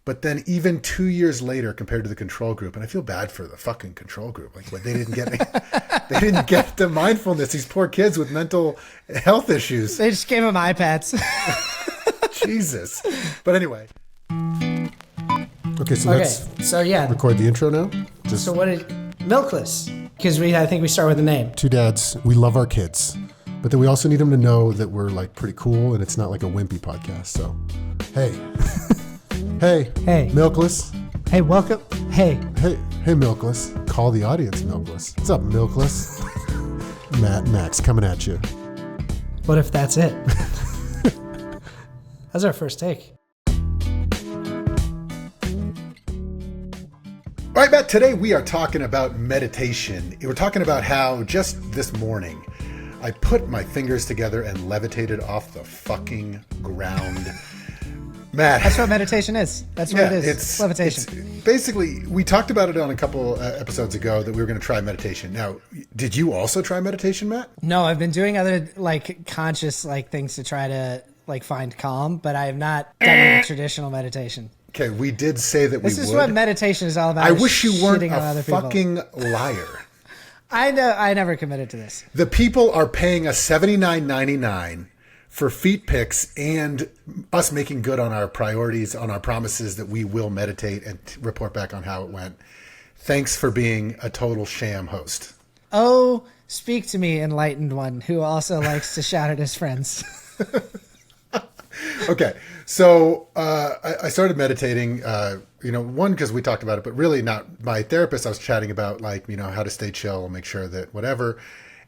But then even 2 years later, compared to the control group, and I feel bad for the fucking control group. Like, they didn't get they didn't get the mindfulness. These poor kids with mental health issues. They just gave them iPads. Jesus. But anyway. Okay, so let's record the intro now. So what did Milkless? Because I think we start with the name. Two dads. We love our kids, but then we also need them to know that we're like pretty cool, and it's not like a wimpy podcast. So, hey. Hey, Milkless. Hey, welcome. Hey, Milkless. Call the audience, Milkless. What's up, Milkless? Max coming at you. What if that's it? That's our first take. All right, Matt, today we are talking about meditation. We're talking about how just this morning I put my fingers together and levitated off the fucking ground. Matt. That's what meditation is. That's what it is. It's levitation. Basically, we talked about it on a couple episodes ago that we were going to try meditation. Now, did you also try meditation, Matt? No, I've been doing other conscious things to try to find calm, but I have not done traditional meditation. Okay, we did say that this is what meditation is all about. I wish you weren't a fucking people. Liar. I know. I never committed to this. The people are paying us $79.99 for feet pics and us making good on our priorities, on our promises that we will meditate and report back on how it went. Thanks for being a total sham host. Oh, speak to me, enlightened one, who also likes to shout at his friends. Okay, so I started meditating, one, because we talked about it, but really not my therapist. I was chatting about how to stay chill and make sure that whatever.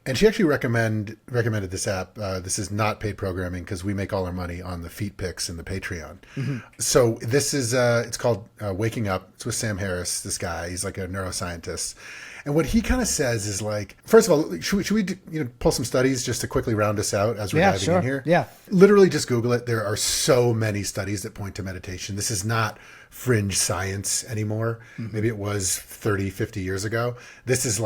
And she actually recommended this app. This is not paid programming because we make all our money on the feet pics and the Patreon. Mm-hmm. So this is, it's called Waking Up. It's with Sam Harris, this guy. He's like a neuroscientist. And what he kind of says is first of all, should we pull some studies just to quickly round us out as we're diving in here? Yeah. Literally just Google it. There are so many studies that point to meditation. This is not fringe science anymore. Mm-hmm. Maybe it was 30, 50 years ago. This is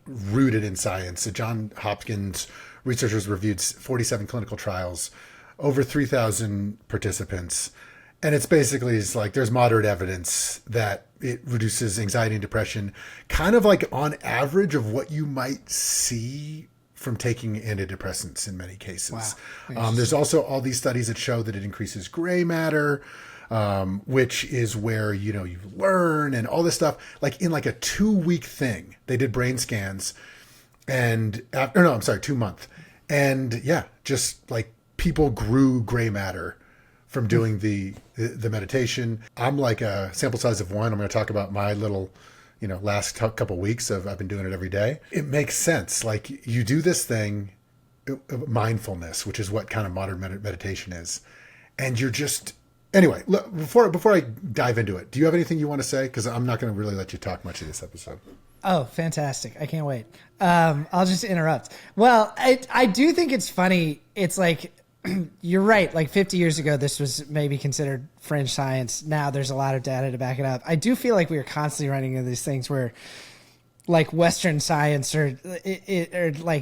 rooted in science. So John Hopkins researchers reviewed 47 clinical trials, over 3,000 participants. And it's basically, there's moderate evidence that it reduces anxiety and depression, kind of on average of what you might see from taking antidepressants in many cases. Wow. There's also all these studies that show that it increases gray matter, which is where, you learn and all this stuff. In a 2-week thing, they did brain scans and 2 month. And yeah, just people grew gray matter from doing the meditation. I'm a sample size of one. I'm going to talk about my little, last couple weeks of I've been doing it every day. It makes sense. You do this thing, mindfulness, which is what kind of modern meditation is. And you're just, anyway, look, before I dive into it, do you have anything you want to say? Because I'm not going to really let you talk much of this episode. Oh, fantastic. I can't wait. I'll just interrupt. Well, I do think it's funny. It's you're right. 50 years ago, this was maybe considered fringe science. Now there's a lot of data to back it up. I do feel we are constantly running into these things where Western science or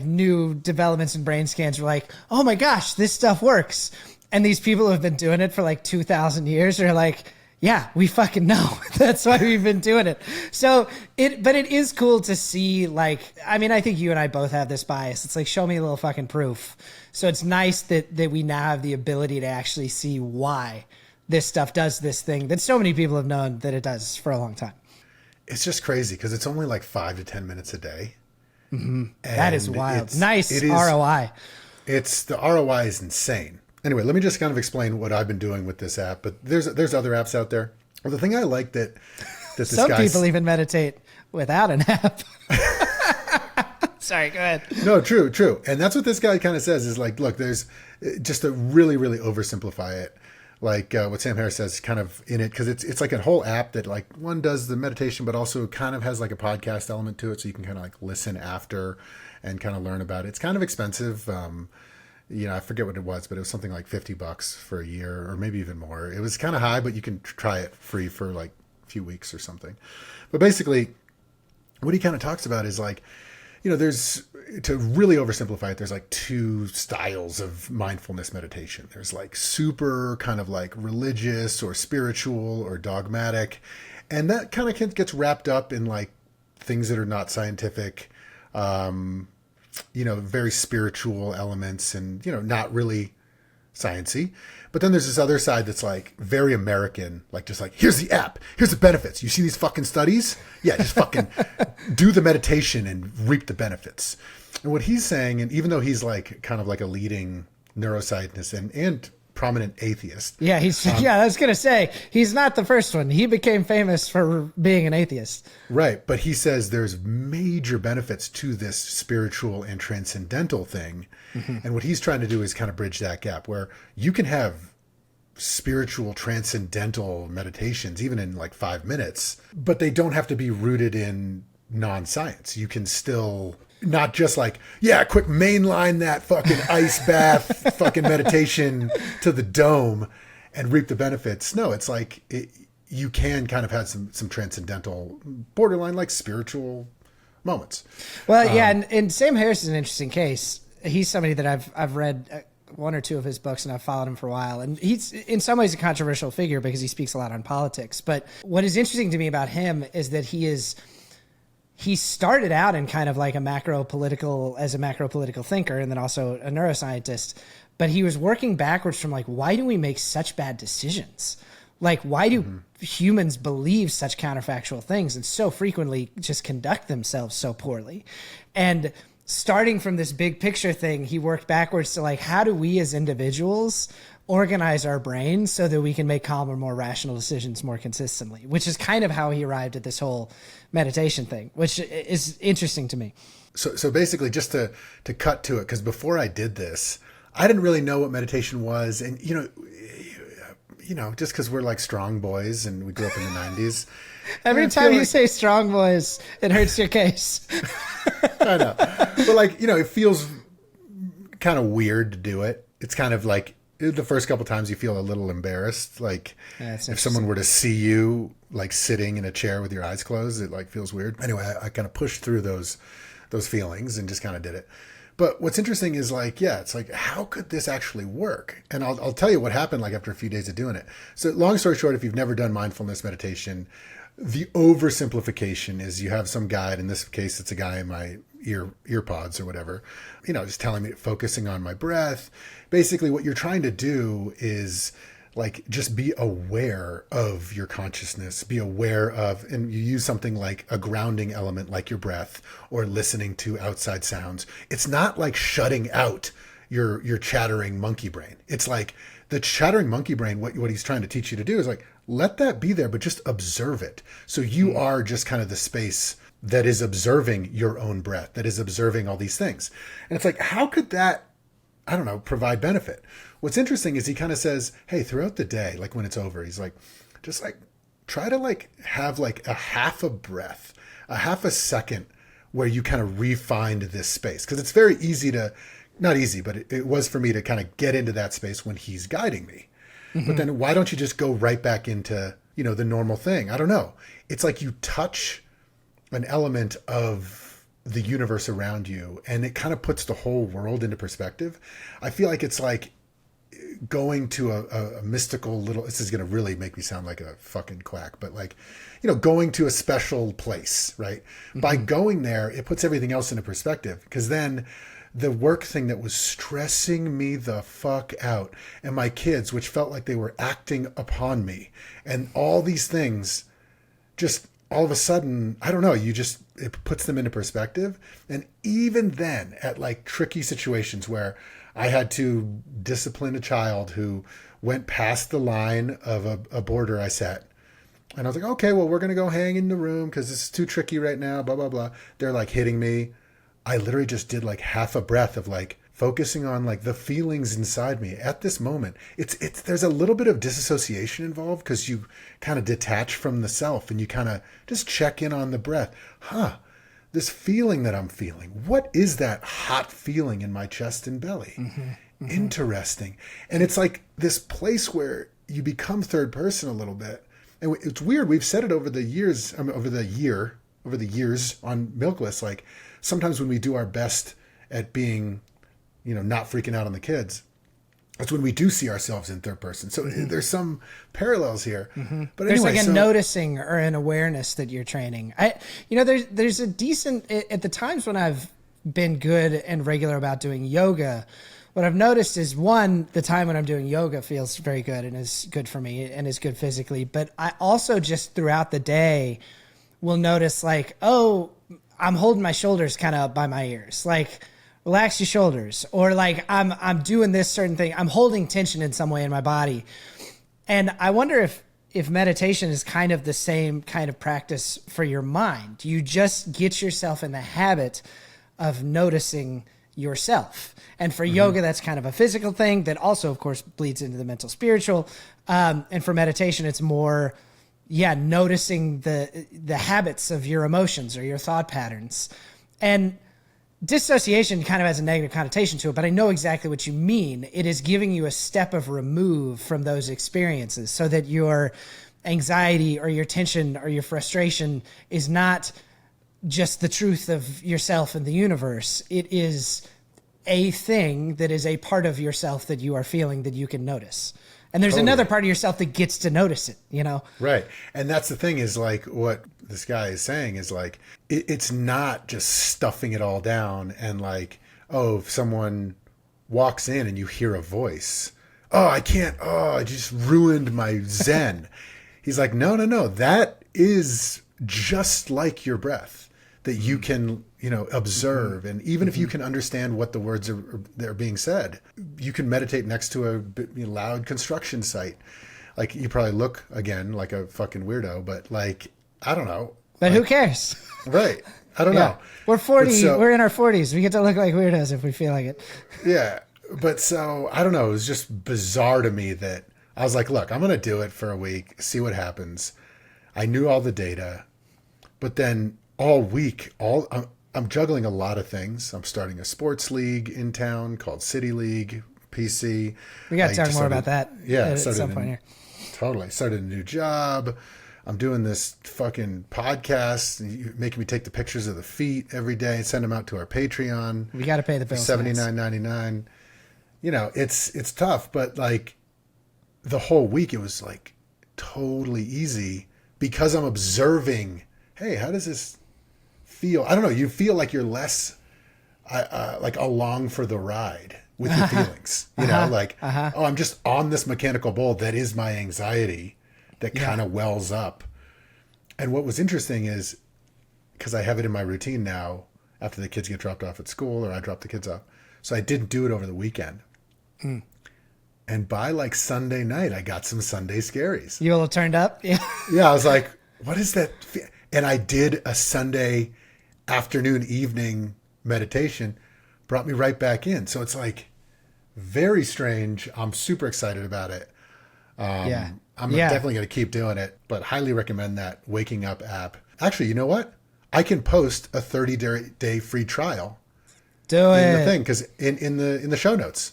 new developments in brain scans are oh my gosh, this stuff works. And these people who have been doing it for 2,000 years are yeah, we fucking know. That's why we've been doing it. So but it is cool to see I think you and I both have this bias. It's show me a little fucking proof. So it's nice that we now have the ability to actually see why this stuff does this thing that so many people have known that it does for a long time. It's just crazy because it's only 5 to 10 minutes a day. Mm-hmm. That is wild. Nice ROI. The ROI is insane. Anyway, let me just kind of explain what I've been doing with this app. But there's other apps out there. Well, the thing I like that this some people even meditate without an app. Sorry, go ahead. No, true. And that's what this guy kind of says is look, there's just to really, really oversimplify it. What Sam Harris says kind of in it, because it's a whole app that one does the meditation, but also kind of has a podcast element to it. So you can kind of listen after and kind of learn about it. It's kind of expensive. I forget what it was, but it was something $50 for a year or maybe even more. It was kind of high, but you can try it free for a few weeks or something. But basically what he kind of talks about is there's, to really oversimplify it, there's like two styles of mindfulness meditation. There's like super kind of like religious or spiritual or dogmatic. And that kind of gets wrapped up in like things that are not scientific, very spiritual elements and, not really sciencey. But then there's this other side that's like very American, like just like, here's the app, here's the benefits. You see these fucking studies? Yeah, just fucking do the meditation and reap the benefits. And what he's saying, and even though he's like kind of like a leading neuroscientist and prominent atheist. Yeah, I was gonna say he's not the first one. He became famous for being an atheist. Right, but he says there's major benefits to this spiritual and transcendental thing. Mm-hmm. And what he's trying to do is kind of bridge that gap where you can have spiritual transcendental meditations even in like 5 minutes, but they don't have to be rooted in non-science. You can still not just like, yeah, quick mainline that fucking ice bath fucking meditation to the dome and reap the benefits. No, it's like you can kind of have some transcendental, borderline like spiritual moments. Well, yeah, and Sam Harris is an interesting case. He's somebody that I've read one or two of his books and I've followed him for a while. And he's in some ways a controversial figure because he speaks a lot on politics. But what is interesting to me about him is that he started out in kind of like a macro political thinker and then also a neuroscientist, but he was working backwards from like, why do we make such bad decisions? Like, why do humans believe such counterfactual things and so frequently just conduct themselves so poorly? And starting from this big picture thing, he worked backwards to like, how do we as individuals organize our brains so that we can make calmer, more rational decisions more consistently, which is kind of how he arrived at this whole meditation thing, which is interesting to me. So basically, just to cut to it, because before I did this, I didn't really know what meditation was. And, just because we're like strong boys and we grew up in the 90s. Every time you say strong boys, it hurts your case. I know. But like, it feels kind of weird to do it. It's kind of like, the first couple times you feel a little embarrassed. Like if someone were to see you like sitting in a chair with your eyes closed, it like feels weird. Anyway, I kind of pushed through those feelings and just kind of did it. But what's interesting is like, yeah, it's like, how could this actually work? And I'll tell you what happened like after a few days of doing it. So long story short, if you've never done mindfulness meditation, the oversimplification is you have some guide. In this case, it's a guy in my ear pods or whatever, just telling me, focusing on my breath. Basically what you're trying to do is like, just be aware of your consciousness, be aware of, and you use something like a grounding element, like your breath or listening to outside sounds. It's not like shutting out your chattering monkey brain. It's like the chattering monkey brain. What he's trying to teach you to do is like, let that be there, but just observe it. So you are just kind of the space that is observing your own breath, that is observing all these things. And it's like, how could that, I don't know, provide benefit? What's interesting is he kind of says, hey, throughout the day, like when it's over, he's like, just like, try to like have like a half a breath, a half a second where you kind of re-find this space. Because it's very easy to, not easy, but it was for me to kind of get into that space when he's guiding me. Mm-hmm. But then why don't you just go right back into, the normal thing? I don't know. It's like you touch an element of the universe around you and it kind of puts the whole world into perspective. I feel like it's like going to a mystical little, this is going to really make me sound like a fucking quack, but like, going to a special place, right? Mm-hmm. By going there, it puts everything else into perspective, because then the work thing that was stressing me the fuck out, and my kids, which felt like they were acting upon me, and all these things just all of a sudden, I don't know, it puts them into perspective. And even then, at like tricky situations where I had to discipline a child who went past the line of a border I set, and I was like, okay, well, we're going to go hang in the room because this is too tricky right now, blah, blah, blah. They're like hitting me. I literally just did like half a breath of like focusing on like the feelings inside me at this moment. There's a little bit of disassociation involved because you kind of detach from the self and you kind of just check in on the breath. This feeling that I'm feeling, what is that hot feeling in my chest and belly? Mm-hmm, mm-hmm. Interesting. And it's like this place where you become third person a little bit. And it's weird. We've said it over the years, over the year, over the years on Milkless, like sometimes when we do our best at being, not freaking out on the kids, that's when we do see ourselves in third person. So there's some parallels here. But there's anyway, like a noticing or an awareness that you're training. There's a decent, at the times when I've been good and regular about doing yoga, what I've noticed is, one, the time when I'm doing yoga feels very good and is good for me and is good physically. But I also just throughout the day will notice like, oh, I'm holding my shoulders kind of up by my ears. Like, relax your shoulders. Or like I'm doing this certain thing. I'm holding tension in some way in my body. And I wonder if meditation is kind of the same kind of practice for your mind. You just get yourself in the habit of noticing yourself. And for yoga, that's kind of a physical thing that also, of course, bleeds into the mental spiritual. And for meditation, it's more, noticing the habits of your emotions or your thought patterns. And dissociation kind of has a negative connotation to it, but I know exactly what you mean. It is giving you a step of remove from those experiences so that your anxiety or your tension or your frustration is not just the truth of yourself and the universe. It is a thing that is a part of yourself that you are feeling that you can notice. And there's another part of yourself that gets to notice it, Right. And that's the thing is like what this guy is saying is like, it's not just stuffing it all down and like, oh, if someone walks in and you hear a voice, I just ruined my Zen. He's like, no. That is just like your breath that you can, observe. And even if you can understand what the words are being said, you can meditate next to a loud construction site. Like you probably look again like a fucking weirdo, but like, I don't know. But who cares? Right. I don't know. We're 40. We're in our 40s. We get to look like weirdos if we feel like it. Yeah. But so, I don't know. It was just bizarre to me that I was like, look, I'm going to do it for a week, see what happens. I knew all the data, but then all week, I'm juggling a lot of things. I'm starting a sports league in town called City League, PC. We got to talk more about that at some point here. Totally. Started a new job. I'm doing this fucking podcast, making me take the pictures of the feet every day and send them out to our Patreon. We got to pay the bills. $79.99. It's tough, but like the whole week it was like totally easy because I'm observing, hey, how does this feel? I don't know. You feel like you're less like along for the ride with your feelings, oh, I'm just on this mechanical bull that is my anxiety that kind of wells up. And what was interesting is because I have it in my routine now after the kids get dropped off at school or I drop the kids off. So I didn't do it over the weekend. And by like Sunday night, I got some Sunday scaries. You all turned up? Yeah. Yeah. I was like, what is that? And I did a Sunday afternoon, evening meditation, brought me right back in. So it's like very strange. I'm super excited about it. I'm definitely going to keep doing it, but highly recommend that Waking Up app. Actually, you know what? I can post a 30-day free trial. Do it. In the thing, because in the show notes.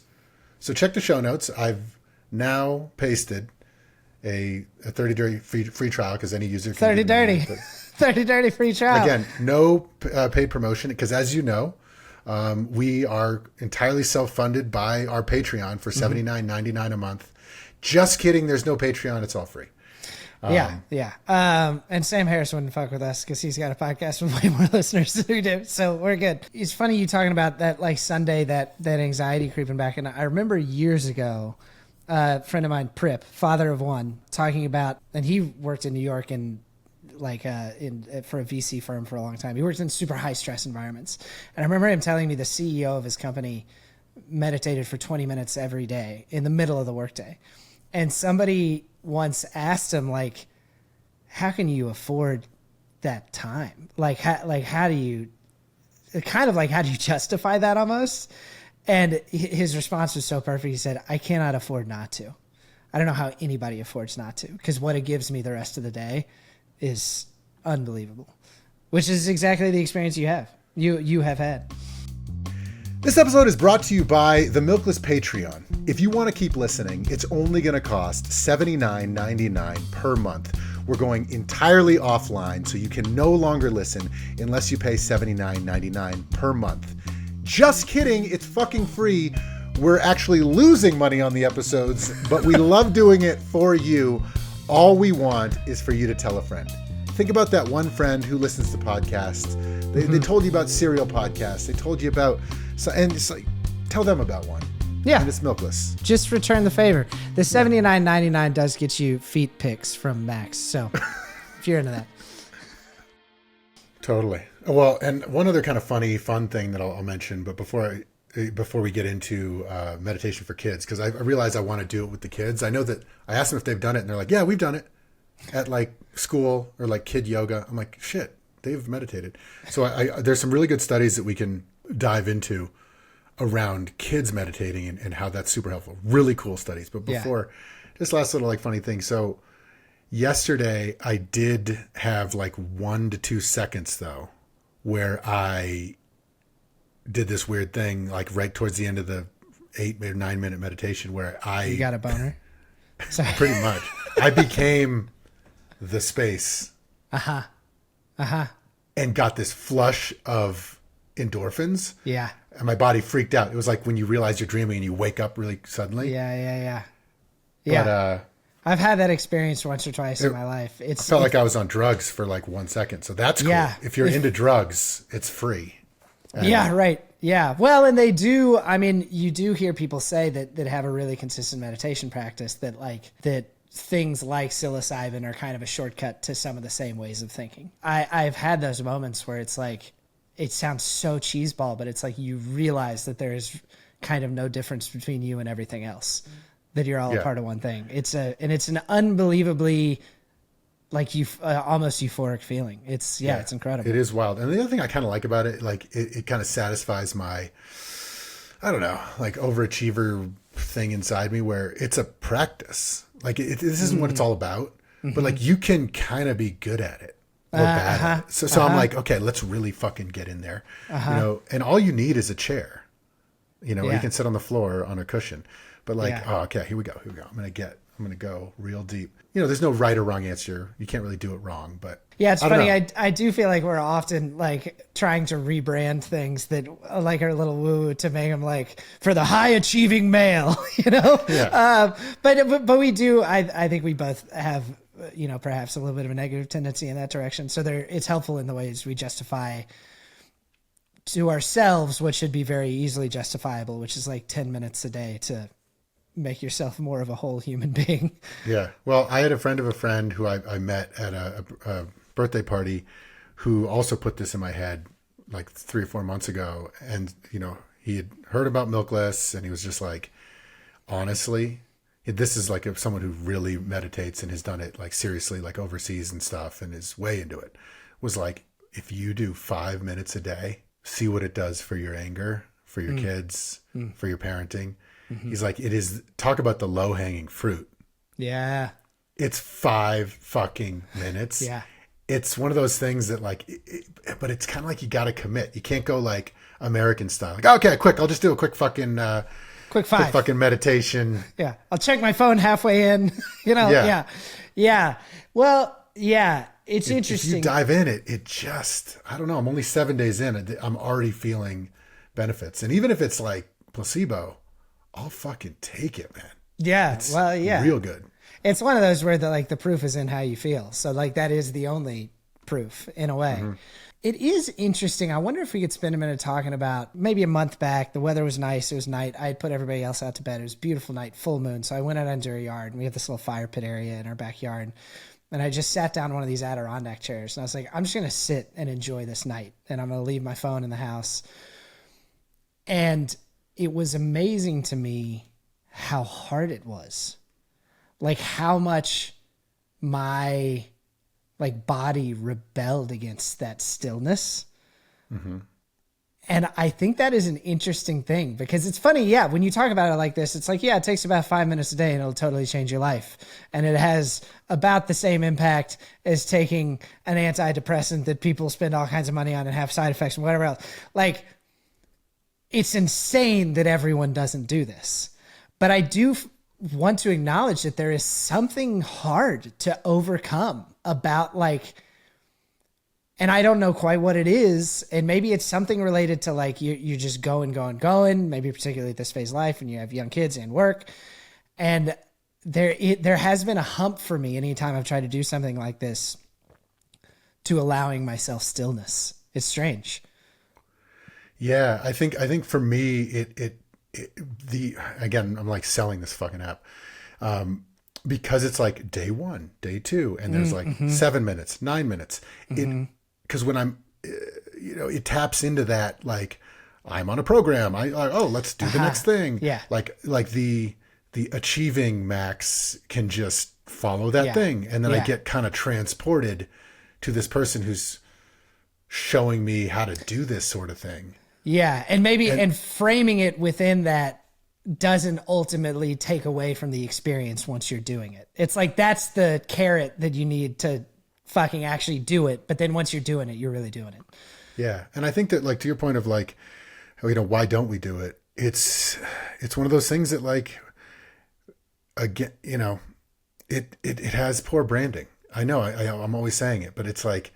So check the show notes. I've now pasted a 30-day free trial because any user can 30 dirty. 30 dirty free trial. Again, no paid promotion because as you know, we are entirely self-funded by our Patreon for $79.99 a month. Just kidding. There's no Patreon. It's all free. And Sam Harris wouldn't fuck with us because he's got a podcast with way more listeners than we do. So we're good. It's funny you talking about that, like Sunday, that anxiety creeping back. And I remember years ago, a friend of mine, Prip, father of one, talking about, and he worked in New York and for a VC firm for a long time. He worked in super high stress environments. And I remember him telling me the CEO of his company meditated for 20 minutes every day in the middle of the workday. And somebody once asked him, like, how can you afford that time? How do you justify that almost? And his response was so perfect. He said, I cannot afford not to. I don't know how anybody affords not to, because what it gives me the rest of the day is unbelievable, which is exactly the experience you have had. This episode is brought to you by the Milkless Patreon. If you want to keep listening, it's only going to cost $79.99 per month, we're going entirely offline, so you can no longer listen unless you pay $79.99 per month. Just kidding, it's fucking free. We're actually losing money on the episodes, but we love doing it for you. All we want is for you to tell a friend. Think about that one friend who listens to podcasts. They told you about serial podcasts. They told you about, and it's like, tell them about one. Yeah. And it's milkless. Just return the favor. The $79.99 does get you feet pics from Max. So if you're into that. Totally. Well, and one other kind of fun thing that I'll mention, but before we get into meditation for kids, because I realize I want to do it with the kids. I know that I asked them if they've done it, and they're like, yeah, we've done it at like school or like kid yoga. I'm like, shit, they've meditated. So there's some really good studies that we can dive into around kids meditating and how that's super helpful. Really cool studies. But before, this last little like funny thing. So yesterday I did have like 1 to 2 seconds though, where I did this weird thing, like right towards the end of the 8 or 9 minute meditation where You got a boner? Sorry. Pretty much. I became the space. And got this flush of endorphins. Yeah. And my body freaked out. It was like when you realize you're dreaming and you wake up really suddenly. Yeah. But I've had that experience once or twice in my life. I felt like I was on drugs for like 1 second. So that's cool. Yeah. If you're into drugs, it's free. Yeah, right. Yeah. Well, and they do, I mean, you do hear people say that have a really consistent meditation practice that things like psilocybin are kind of a shortcut to some of the same ways of thinking. I've had those moments where it's like, it sounds so cheeseball, but it's like you realize that there is kind of no difference between you and everything else, that you're all a part of one thing. It's an unbelievably like almost euphoric feeling. It's incredible. It is wild. And the other thing I kind of like about it, like it kind of satisfies my, I don't know, like overachiever thing inside me where it's a practice. Like this isn't what it's all about, but like you can kind of be good at it. Or bad at it. So I'm like, okay, let's really fucking get in there, and all you need is a chair, you can sit on the floor on a cushion, but like, oh, okay, here we go. I'm going to go real deep. There's no right or wrong answer. You can't really do it wrong, but yeah, it's funny. I do feel like we're often like trying to rebrand things that like are a little woo to make them like for the high achieving male, Yeah. But we do, I think we both have, perhaps a little bit of a negative tendency in that direction. So it's helpful in the ways we justify to ourselves what should be very easily justifiable, which is like 10 minutes a day to make yourself more of a whole human being. Yeah. Well, I had a friend of a friend who I met at a birthday party who also put this in my head like 3 or 4 months ago. And, he had heard about Milkless and he was just like, honestly, this is like someone who really meditates and has done it like seriously, like overseas and stuff, and is way into it, was like, if you do 5 minutes a day, see what it does for your anger, for your kids, for your parenting. He's like, talk about the low hanging fruit. Yeah. It's 5 fucking minutes. Yeah. It's one of those things that like, but it's kind of like you got to commit. You can't go like American style. Like, okay, quick, I'll just do a quick fucking, quick 5. Quick fucking meditation. Yeah. I'll check my phone halfway in, Yeah. Well, yeah, it's interesting. If you dive in it just, I don't know. I'm only 7 days in. I'm already feeling benefits. And even if it's like placebo, I'll fucking take it, man. Yeah. It's real good. It's one of those where the proof is in how you feel. So like that is the only proof in a way. It is interesting. I wonder if we could spend a minute talking about maybe a month back. The weather was nice. It was night. I had put everybody else out to bed. It was a beautiful night, full moon. So I went out onto our yard and we have this little fire pit area in our backyard. And I just sat down on one of these Adirondack chairs and I was like, I'm just going to sit and enjoy this night. And I'm going to leave my phone in the house. And it was amazing to me how hard it was. Like how much my body rebelled against that stillness. And I think that is an interesting thing because it's funny. Yeah. When you talk about it like this, it's like, yeah, it takes about 5 minutes a day and it'll totally change your life. And it has about the same impact as taking an antidepressant that people spend all kinds of money on and have side effects and whatever else. Like it's insane that everyone doesn't do this, but I do want to acknowledge that there is something hard to overcome about like, and I don't know quite what it is. And maybe it's something related to like, you're just going, maybe particularly at this phase of life and you have young kids and work. And there has been a hump for me anytime I've tried to do something like this to allowing myself stillness. It's strange. Yeah. I think for me, again, I'm like selling this fucking app. Because it's like day 1, day 2, and there's like 7 minutes, 9 minutes. Because when I'm, it taps into that, like I'm on a program. Let's do the next thing. Yeah. Like the achieving max can just follow that thing. And then I get kind of transported to this person who's showing me how to do this sort of thing. Yeah. And framing it within that doesn't ultimately take away from the experience once you're doing it. It's like, that's the carrot that you need to fucking actually do it. But then once you're doing it, you're really doing it. Yeah. And I think that, like, to your point of like, why don't we do it? It's one of those things that, like, again, it has poor branding. I know I'm always saying it, but it's like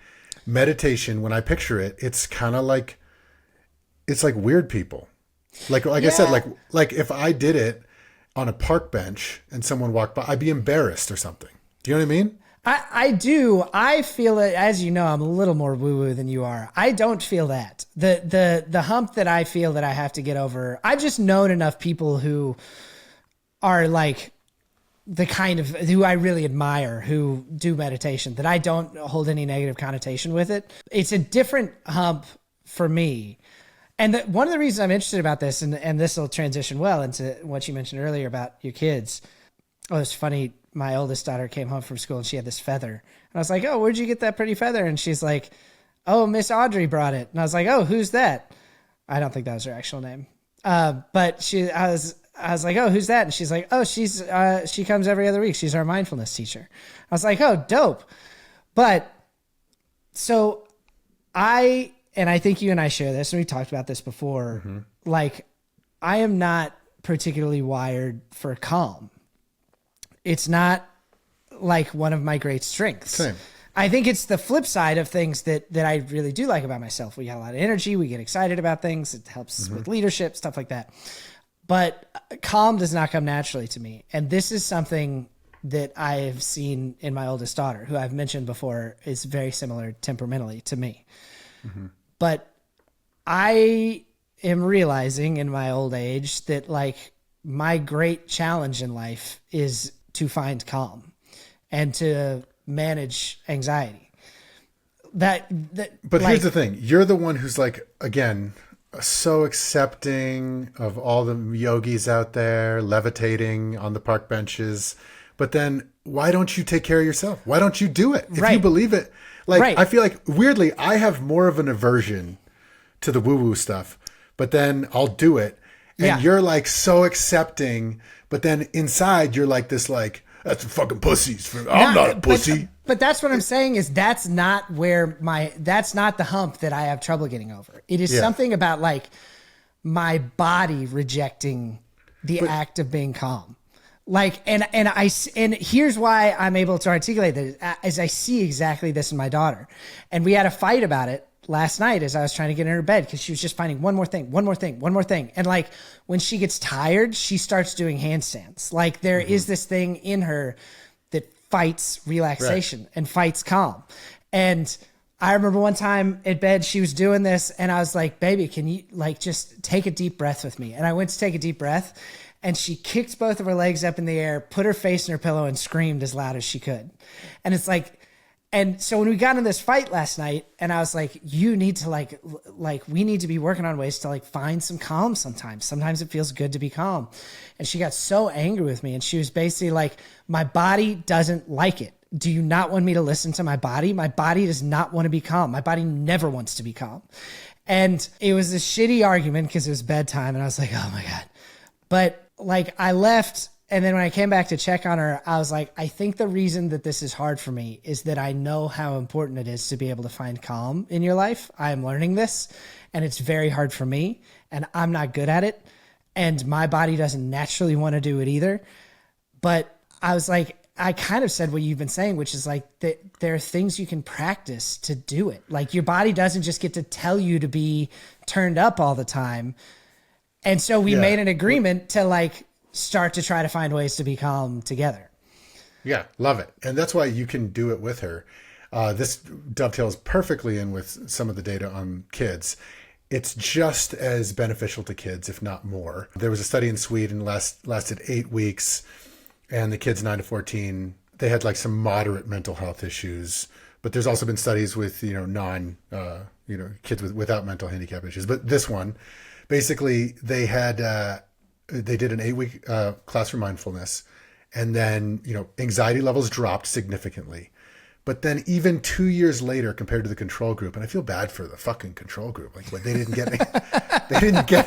meditation. When I picture it, it's kind of like, it's like weird people. Like I said, like if I did it on a park bench and someone walked by, I'd be embarrassed or something. Do you know what I mean? I do. I feel it, as you know, I'm a little more woo-woo than you are. I don't feel that. The hump that I feel that I have to get over, I've just known enough people who are like the kind of, who I really admire, who do meditation, that I don't hold any negative connotation with it. It's a different hump for me. And one of the reasons I'm interested about this, and this will transition well into what you mentioned earlier about your kids. Oh, it's funny. My oldest daughter came home from school and she had this feather. And I was like, oh, where'd you get that pretty feather? And she's like, oh, Miss Audrey brought it. And I was like, oh, who's that? I don't think that was her actual name. But I was like, oh, who's that? And she's like, oh, she comes every other week. She's our mindfulness teacher. I was like, oh, dope. But so and I think you and I share this, and we talked about this before. Like, I am not particularly wired for calm. It's not like one of my great strengths. Same. I think it's the flip side of things that I really do like about myself. We got a lot of energy. We get excited about things. It helps with leadership, stuff like that. But calm does not come naturally to me. And this is something that I've seen in my oldest daughter, who I've mentioned before is very similar temperamentally to me. But I am realizing in my old age that, like, my great challenge in life is to find calm and to manage anxiety. But like, here's the thing. You're the one who's, like, again, so accepting of all the yogis out there levitating on the park benches. But then why don't you take care of yourself? Why don't you do it? If you believe it. Like, I feel like, weirdly, I have more of an aversion to the woo-woo stuff, but then I'll do it. And you're, like, so accepting, but then inside you're like this, like, that's fucking pussies. I'm not a pussy. But that's what I'm saying is that's not the hump that I have trouble getting over. It is something about, like, my body rejecting the act of being calm. Like, and here's why I'm able to articulate that, as I see exactly this in my daughter. And we had a fight about it last night as I was trying to get in her bed, because she was just finding one more thing. And, like, when she gets tired, she starts doing handstands. Like, there is this thing in her that fights relaxation and fights calm. And I remember one time at bed, she was doing this and I was like, baby, can you, like, just take a deep breath with me? And I went to take a deep breath. And she kicked both of her legs up in the air, put her face in her pillow, and screamed as loud as she could. And it's like, and so when we got in this fight last night, and I was like, you need to like, we need to be working on ways to, like, find some calm sometimes. Sometimes it feels good to be calm. And she got so angry with me. And she was basically like, my body doesn't like it. Do you not want me to listen to my body? My body does not want to be calm. My body never wants to be calm. And it was a shitty argument because it was bedtime. And I was like, oh my God. But, like, I left, and then when I came back to check on her, I was like, I think the reason that this is hard for me is that I know how important it is to be able to find calm in your life. I am learning this, and it's very hard for me, and I'm not good at it, and my body doesn't naturally want to do it either. But I was like, I kind of said what you've been saying, which is like there are things you can practice to do it. Like your body doesn't just get to tell you to be turned up all the time. And so we made an agreement to like start to try to find ways to be calm together. Yeah, love it. And that's why you can do it with her. This dovetails perfectly in with some of the data on kids. It's just as beneficial to kids, if not more. There was a study in Sweden lasted 8 weeks, and the kids 9 to 14, they had like some moderate mental health issues. But there's also been studies with, kids without mental handicap issues. But this one, basically, they did an 8-week class for mindfulness, and then, anxiety levels dropped significantly. But then even 2 years later, compared to the control group, and I feel bad for the fucking control group, like they didn't get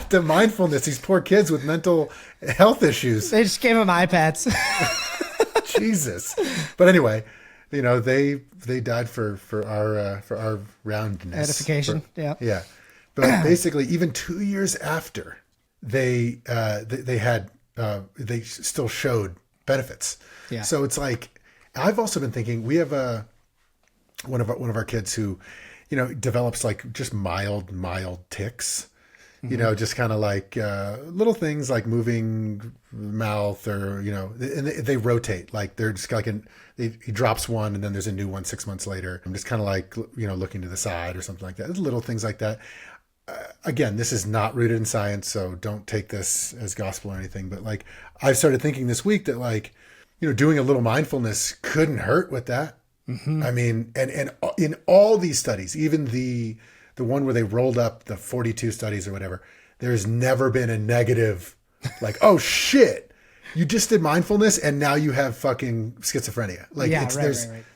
the mindfulness. These poor kids with mental health issues. They just gave them iPads. Jesus. But anyway, they died for our roundness. Edification. Yeah. But basically, even 2 years after, they still showed benefits. Yeah. So it's like, I've also been thinking, we have one of our kids who, develops like just mild tics, just kind of like little things like moving mouth or, and they rotate, like they're just like he drops one and then there's a new one 6 months later. I'm just kind of like, looking to the side or something like that. Little things like that. Again, this is not rooted in science, so don't take this as gospel or anything. But like, I've started thinking this week that like, doing a little mindfulness couldn't hurt with that. Mm-hmm. I mean, and in all these studies, even the one where they rolled up the 42 studies or whatever, there's never been a negative, like, oh shit, you just did mindfulness and now you have fucking schizophrenia. Like,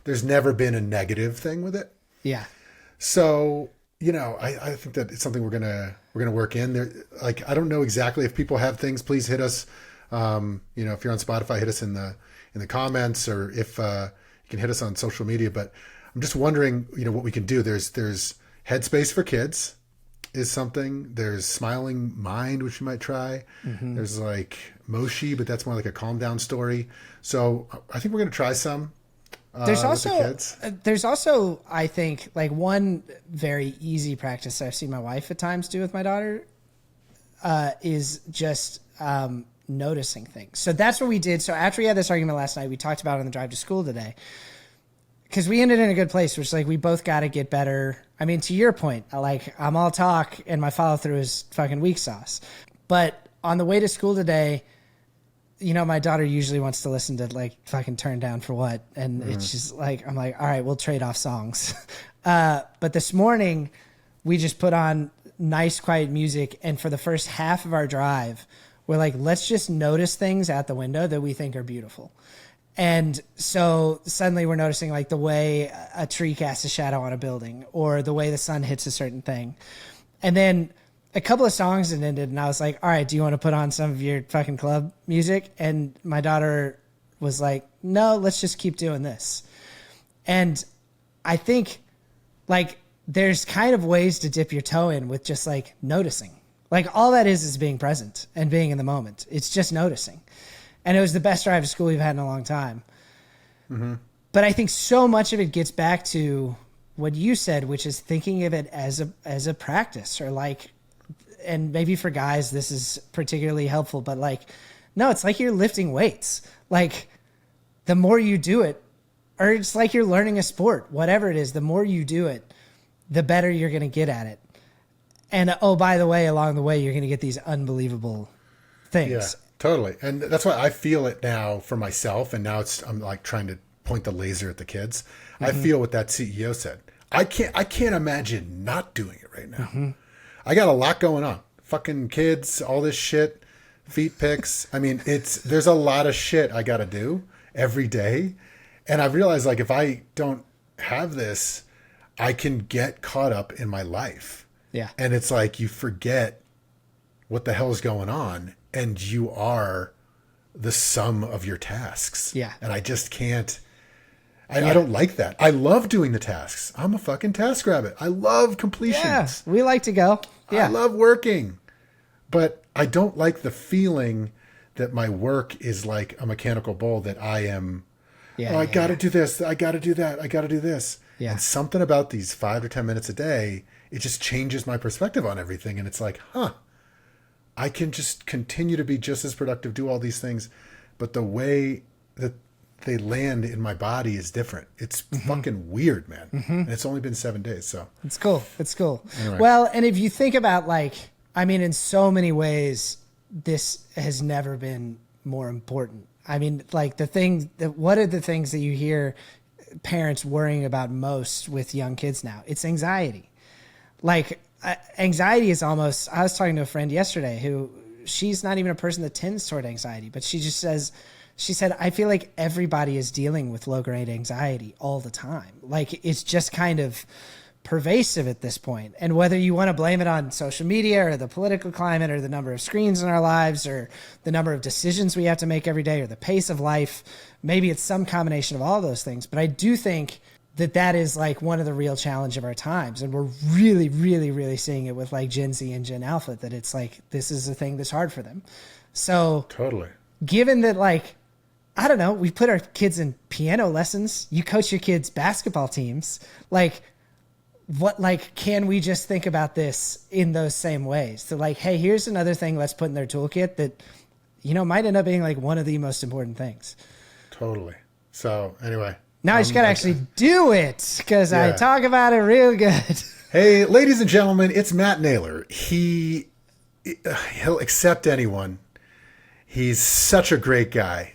there's never been a negative thing with it. Yeah. So, I think that it's something we're gonna work in there. Like, I don't know exactly if people have things, please hit us. If you're on Spotify, hit us in the comments, or if you can hit us on social media. But I'm just wondering, what we can do. There's Headspace for kids is something. There's Smiling Mind, which you might try. Mm-hmm. There's like Moshi, but that's more like a calm down story. So I think we're going to try some. There's also, I think, like one very easy practice I've seen my wife at times do with my daughter is just noticing things. So that's what we did. So after we had this argument last night, we talked about it on the drive to school today, because we ended in a good place, which is like, we both got to get better. I mean, to your point, I'm all talk and my follow through is fucking weak sauce. But on the way to school today, my daughter usually wants to listen to like fucking Turn Down for What. And it's just like, I'm like, all right, we'll trade off songs. But this morning we just put on nice, quiet music. And for the first half of our drive, we're like, let's just notice things out the window that we think are beautiful. And so suddenly we're noticing like the way a tree casts a shadow on a building, or the way the sun hits a certain thing. And then a couple of songs had ended, and I was like, all right, do you want to put on some of your fucking club music? And my daughter was like, no, let's just keep doing this. And I think like there's kind of ways to dip your toe in with just like noticing. Like all that is being present and being in the moment. It's just noticing. And it was the best drive to school we've had in a long time. Mm-hmm. But I think so much of it gets back to what you said, which is thinking of it as a practice, or like, and maybe for guys, this is particularly helpful, but like, no, it's like you're lifting weights. Like the more you do it, or it's like you're learning a sport, whatever it is, the more you do it, the better you're going to get at it. And oh, by the way, along the way, you're going to get these unbelievable things. Yeah, totally. And that's why I feel it now for myself. And now I'm like trying to point the laser at the kids. Mm-hmm. I feel what that CEO said. I can't imagine not doing it right now. Mm-hmm. I got a lot going on. Fucking kids, all this shit, feet pics. I mean, there's a lot of shit I got to do every day. And I realized like, if I don't have this, I can get caught up in my life. Yeah. And it's like you forget what the hell's going on, and you are the sum of your tasks. Yeah. And I just can't. I don't like that. I love doing the tasks. I'm a fucking task rabbit. I love completions. Yeah, we like to go. Yeah. I love working. But I don't like the feeling that my work is like a mechanical bull, that I am Yeah, I yeah, got to yeah. do this. I got to do that. I got to do this. Yeah. And something about these 5 or 10 minutes a day, it just changes my perspective on everything. And it's like, I can just continue to be just as productive, do all these things. But the way that they land in my body is different. It's fucking weird, man. And it's only been 7 days. So It's cool. It's cool. Anyway. Well, and if you think about in so many ways, this has never been more important. I mean, what are the things that you hear parents worrying about most with young kids now? It's anxiety. Anxiety is almost, I was talking to a friend yesterday who, she's not even a person that tends toward anxiety, but she said, I feel like everybody is dealing with low grade anxiety all the time. It's just kind of pervasive at this point. And whether you want to blame it on social media or the political climate or the number of screens in our lives or the number of decisions we have to make every day or the pace of life, maybe it's some combination of all those things. But I do think that is one of the real challenge of our times. And we're really, really, really seeing it with Gen Z and Gen Alpha, that it's this is a thing that's hard for them. So totally. Given that I don't know, we put our kids in piano lessons, you coach your kids' basketball teams, can we just think about this in those same ways? So hey, here's another thing let's put in their toolkit that, might end up being one of the most important things. Totally. So anyway. Now I just got to actually do it because I talk about it real good. Hey, ladies and gentlemen, it's Matt Naylor. He'll accept anyone. He's such a great guy.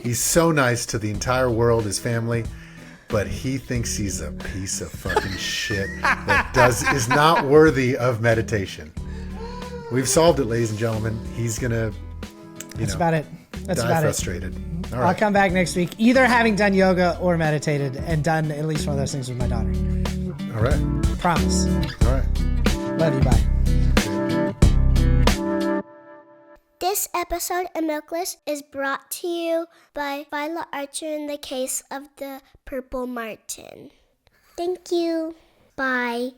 He's so nice to the entire world, his family, but he thinks he's a piece of fucking shit that is not worthy of meditation. We've solved it, ladies and gentlemen. He's gonna, That's about it. That's die about frustrated. it. All right. I'll come back next week, either having done yoga or meditated and done at least one of those things with my daughter. All right. Promise. All right. Love you. Bye. This episode of Milkless is brought to you by Violet Archer in the case of the Purple Martin. Thank you. Bye.